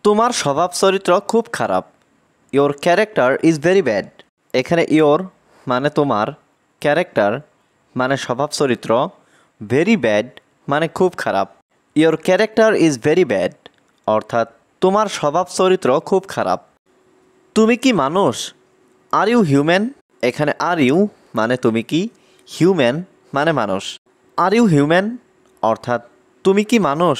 তোমার স্বভাব চরিত্র খুব খারাপ। Your character is very bad. এখানে ইয়োর মানে তোমার, ক্যারেক্টার মানে স্বভাব চরিত্র, ভেরি ব্যাড মানে খুব খারাপ। Your character is very bad অর্থাৎ তোমার স্বভাব চরিত্র খুব খারাপ। তুমি কি মানুষ? Are you human? এখানে আর ইউ মানে তুমি কি, হিউম্যান মানে মানুষ। আর ইউ হিউম্যান অর্থাৎ তুমি কি মানুষ?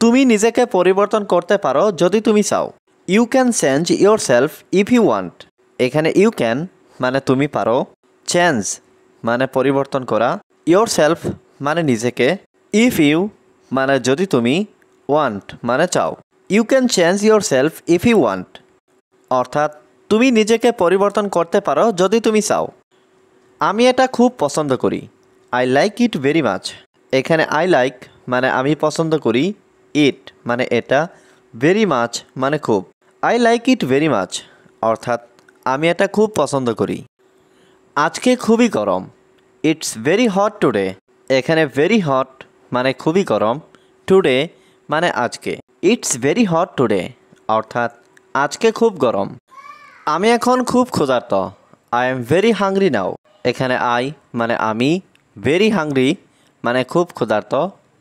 তুমি নিজেকে পরিবর্তন করতে পারো যদি তুমি চাও। You can change yourself if you want. এখানে ইউ ক্যান মানে তুমি পারো, চেঞ্জ মানে পরিবর্তন করা, ইয়োর সেলফ মানে নিজেকে, ইফ ইউ মানে যদি তুমি, ওয়ান্ট মানে চাও। You can change yourself if you want অর্থাৎ তুমি নিজেকে পরিবর্তন করতে পারো যদি তুমি চাও। আমি এটা খুব পছন্দ করি। I like it very much. এখানে আই লাইক মানে আমি পছন্দ করি, ইট মানে এটা, ভেরি মাচ মানে খুব। I like it very much অর্থাৎ আমি এটা খুব পছন্দ করি। আজকে খুবই গরম। It's very hot today. এখানে ভেরি হট মানে খুবই গরম, টুডে মানে আজকে। ইটস ভেরি হট টুডে অর্থাৎ আজকে খুব গরম। আমি এখন খুব ক্ষুধার্ত। I am very hungry now. এখানে আই মানে আমি, ভেরি হাংরি মানে খুব ক্ষুধার্ত,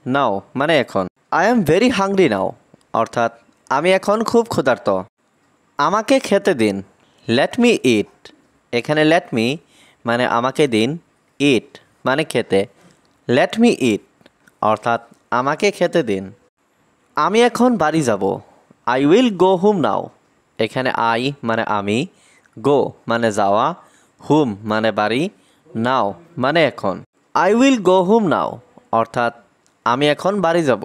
নাও মানে এখন। I am very hungry now অর্থাৎ আমি এখন খুব ক্ষুধার্ত। আমাকে খেতে দিন। লেট মি ইট। এখানে লেট মি মানে আমাকে দিন, ইট মানে খেতে, লেট মি ইট অর্থাৎ আমাকে খেতে দিন। আমি এখন বাড়ি যাব। I will go home now. এখানে আই মানে আমি, গো মানে যাওয়া, হোম মানে বাড়ি, নাও মানে এখন। I will go home now অর্থাৎ আমি এখন বাড়ি যাব।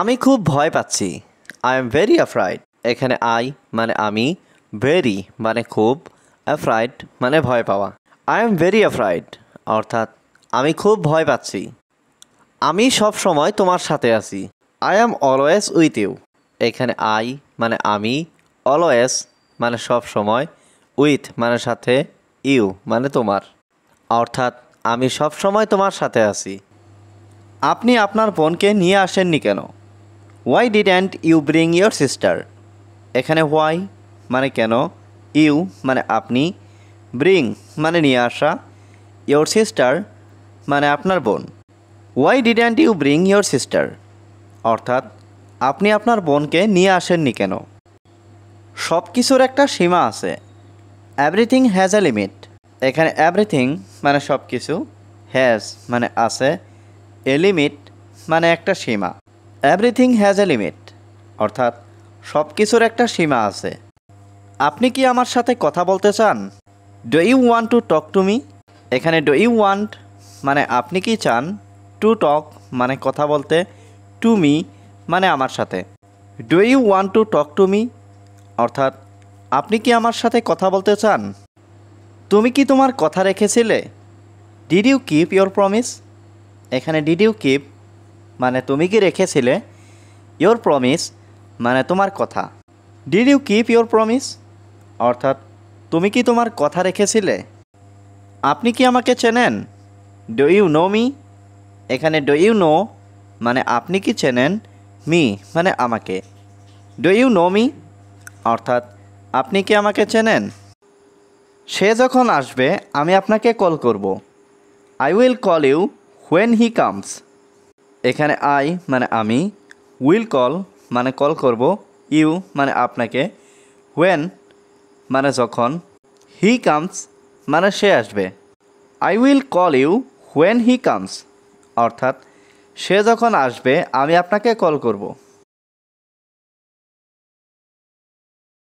আমি খুব ভয় পাচ্ছি। I am very afraid. এখানে আই মানে আমি, ভেরি মানে খুব, অ্যাফ্রাইড মানে ভয় পাওয়া। আই এম ভেরি অ্যাফ্রাইড অর্থাৎ আমি খুব ভয় পাচ্ছি। আমি সব সময় তোমার সাথে আছি। I am always with you. এখানে আই মানে আমি, অলওয়েজ মানে সব সময়, উইথ মানে সাথে, ইউ মানে তোমার অর্থাৎ আমি সব সময় তোমার সাথে আছি। আপনি আপনার বোনকে নিয়ে আসেননি কেন? Why didn't you bring your sister? এখানে হোয়াই মানে কেন, ইউ মানে আপনি, ব্রিং মানে নিয়ে আসা, ইয়োর সিস্টার মানে আপনার বোন। Why didn't you bring your sister অর্থাৎ আপনি আপনার বোনকে নিয়ে আসেননি কেন? সব কিছুর একটা সীমা আছে। Everything has a limit. এখানে এভরিথিং মানে সব কিছু, হ্যাজ মানে আছে, এ লিমিট মানে একটা সীমা। এভরিথিং হ্যাজ এ লিমিট অর্থাৎ সব কিছুর একটা সীমা আছে। আপনি কি আমার সাথে কথা বলতে চান? Do you want to talk to me? এখানে ডু ইউ ওয়ান্ট মানে আপনি কি চান, টু টক মানে কথা বলতে, টু মি মানে আমার সাথে। Do you want to talk to me অর্থাৎ আপনি কি আমার সাথে কথা বলতে চান? তুমি কি তোমার কথা রেখেছিলে? Did you keep your promise? এখানে ডিড ইউ কিপ মানে তুমি কি রেখেছিলে, ইয়োর প্রমিস মানে তোমার কথা। Did you keep your promise অর্থাৎ তুমি কি তোমার কথা রেখেছিলে? আপনি কি আমাকে চেনেন? Do you know me? এখানে ডু ইউ নো মানে আপনি কি চেনেন, মি মানে আমাকে। ডু ইউ নো মি অর্থাৎ আপনি কি আমাকে চেনেন? সে যখন আসবে আমি আপনাকে কল করব। I will call you when he comes. এখানে আই মানে আমি, উইল কল মানে কল করব, ইউ মানে আপনাকে, হোয়েন মানে যখন, হি কামস মানে সে আসবে। I will call you when he comes অর্থাৎ সে যখন আসবে আমি আপনাকে কল করব।